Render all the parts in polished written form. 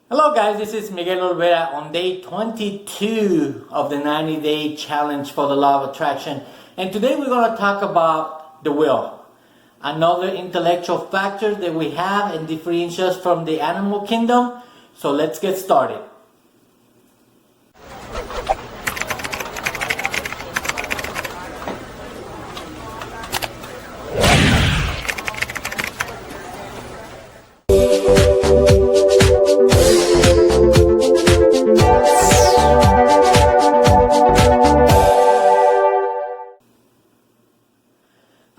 Hello guys, this is Miguel Olvera on day 22 of the 90-day challenge for the law of attraction. And today we're going to talk about the will. Another intellectual factor that we have and differentiates us from the animal kingdom. So let's get started.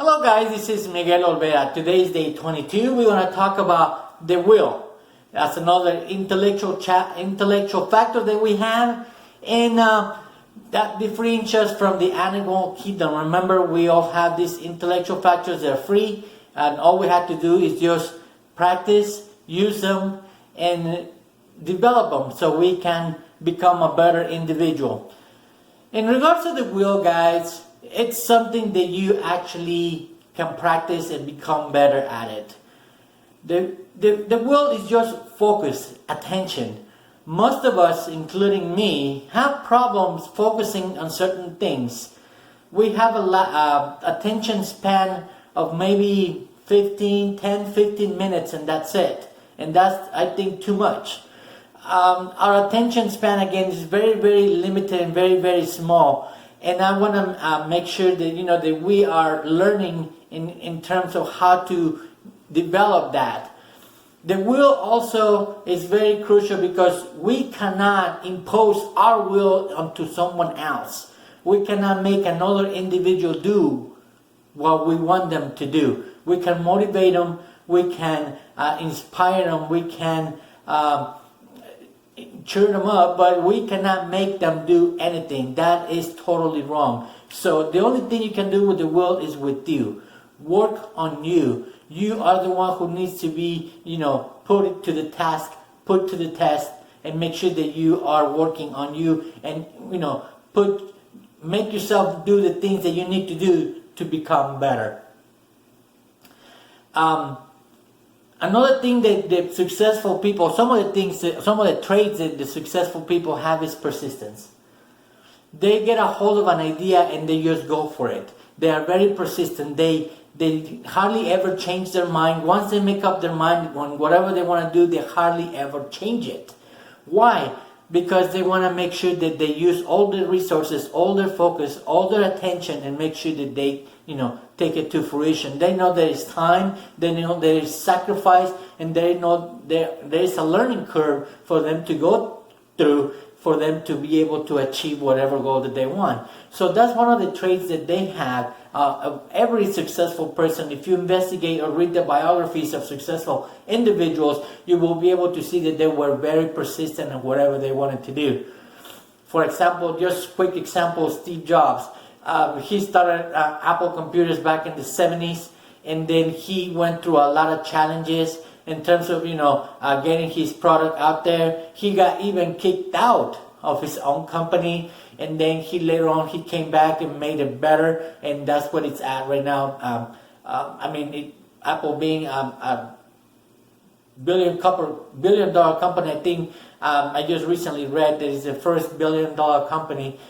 Hello guys, this is Miguel Olvera. Today is day 22. We're going to talk about the will. That's another intellectual factor that we have, and that differentiates us from the animal kingdom. Remember, we all have these intellectual factors that are free, and all we have to do is just practice, use them, and develop them so we can become a better individual. In regards to the will, guys, it's something that you actually can practice and become better at it. The will is just focus, attention. Most of us, including me, have problems focusing on certain things. We have a attention span of maybe 15 minutes, and that's it. And that's, I think, too much. Our attention span, again, is very, very limited and very, very small. And I want to make sure that that we are learning in terms of how to develop that. The will also is very crucial because we cannot impose our will onto someone else. We cannot make another individual do what we want them to do. We can motivate them, we can inspire them, we can cheer them up, but we cannot make them do anything. That is totally wrong. So the only thing you can do with the will is with you. Work on you. You are the one who needs to be, put to the task, put to the test, and make sure that you are working on you, and make yourself do the things that you need to do to become better. Another thing that the successful people, some of the traits that the successful people have is persistence. They get a hold of an idea and they just go for it. They are very persistent. They hardly ever change their mind. Once they make up their mind on whatever they want to do, they hardly ever change it. Why? Because they want to make sure that they use all their resources, all their focus, all their attention, and make sure that they take it to fruition. They know there is time, they know there is sacrifice, and they know there is a learning curve for them to go through for them to be able to achieve whatever goal that they want. So that's one of the traits that they have. Of every successful person, if you investigate or read the biographies of successful individuals, you will be able to see that they were very persistent in whatever they wanted to do. For example, just quick example, Steve Jobs. He started Apple computers back in the 70s, and then he went through a lot of challenges in terms of getting his product out there. He got even kicked out of his own company, and then later on he came back and made it better, and that's what it's at right now. Apple being a billion-dollar company. I think I just recently read that it's the first billion-dollar company.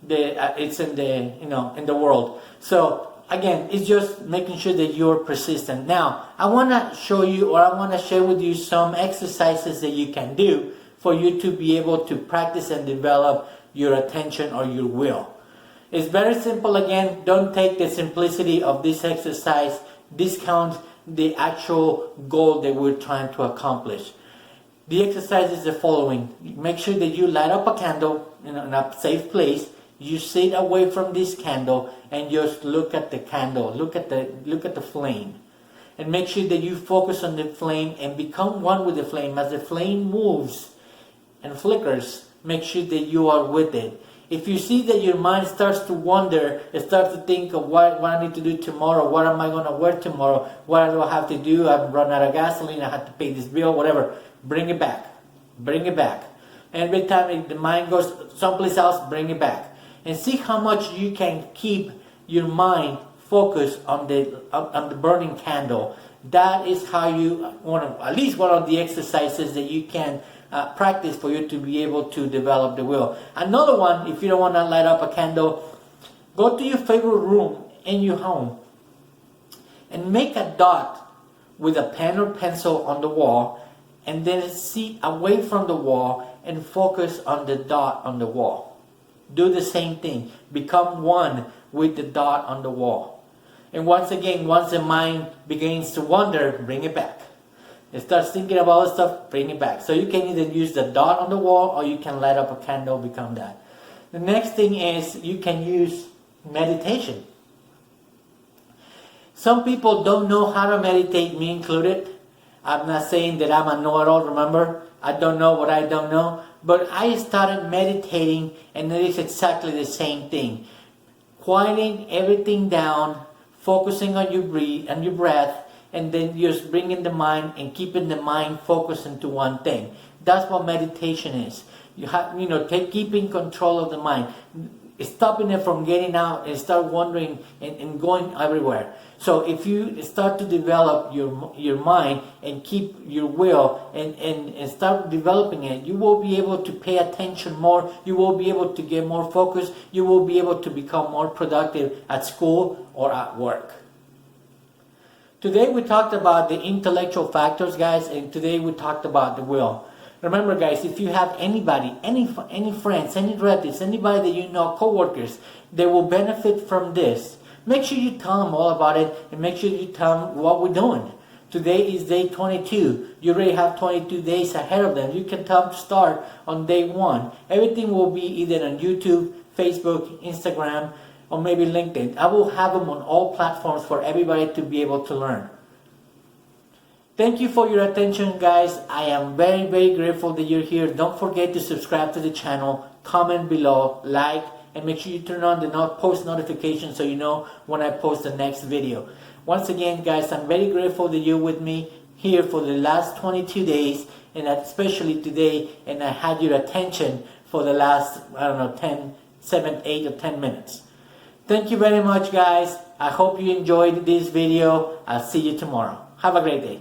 It's in the world. So again, it's just making sure that you're persistent. Now, I want to show you, or I want to share with you some exercises that you can do for you to be able to practice and develop your attention or your will. It's very simple. Again, don't take the simplicity of this exercise, discount the actual goal that we're trying to accomplish. The exercise is the following. Make sure that you light up a candle in a safe place. You sit away from this candle and just look at the candle, look at the flame. And make sure that you focus on the flame and become one with the flame. As the flame moves and flickers, make sure that you are with it. If you see that your mind starts to wander, it starts to think of what I need to do tomorrow, what am I going to wear tomorrow, what do I have to do, I've run out of gasoline, I have to pay this bill, whatever, bring it back. Bring it back. Every time the mind goes someplace else, bring it back. And see how much you can keep your mind focused on the burning candle. That is how you, at least one of the exercises that you can practice for you to be able to develop the will. Another one, if you don't want to light up a candle, go to your favorite room in your home and make a dot with a pen or pencil on the wall, and then see away from the wall and focus on the dot on the wall. Do the same thing. Become one with the dot on the wall. And once again, once the mind begins to wander, bring it back. It starts thinking about other stuff, bring it back. So you can either use the dot on the wall or you can light up a candle, become that. The next thing is you can use meditation. Some people don't know how to meditate, me included. I'm not saying that I'm a know-it-all, remember? I don't know what I don't know. But I started meditating, and it is exactly the same thing. Quieting everything down, focusing on your breath, and then just bringing the mind and keeping the mind focused into one thing. That's what meditation is. You have, keeping control of the mind, stopping it from getting out and start wandering and going everywhere. So if you start to develop your mind and keep your will and start developing it, you will be able to pay attention more. You will be able to get more focus. You will be able to become more productive at school or at work. Today we talked about the intellectual factors, guys, and today we talked about the will. Remember, guys, if you have anybody, any friends, any relatives, anybody that you know, co-workers, that will benefit from this, make sure you tell them all about it, and make sure you tell them what we're doing. Today is day 22. You already have 22 days ahead of them. You can tell them to start on day 1. Everything will be either on YouTube, Facebook, Instagram, or maybe LinkedIn. I will have them on all platforms for everybody to be able to learn. Thank you for your attention, guys. I am very, very grateful that you're here. Don't forget to subscribe to the channel, comment below, like, and make sure you turn on the post notifications so you know when I post the next video. Once again, guys, I'm very grateful that you're with me here for the last 22 days, and especially today, and I had your attention for the last, 7, 8, or 10 minutes. Thank you very much, guys. I hope you enjoyed this video. I'll see you tomorrow. Have a great day.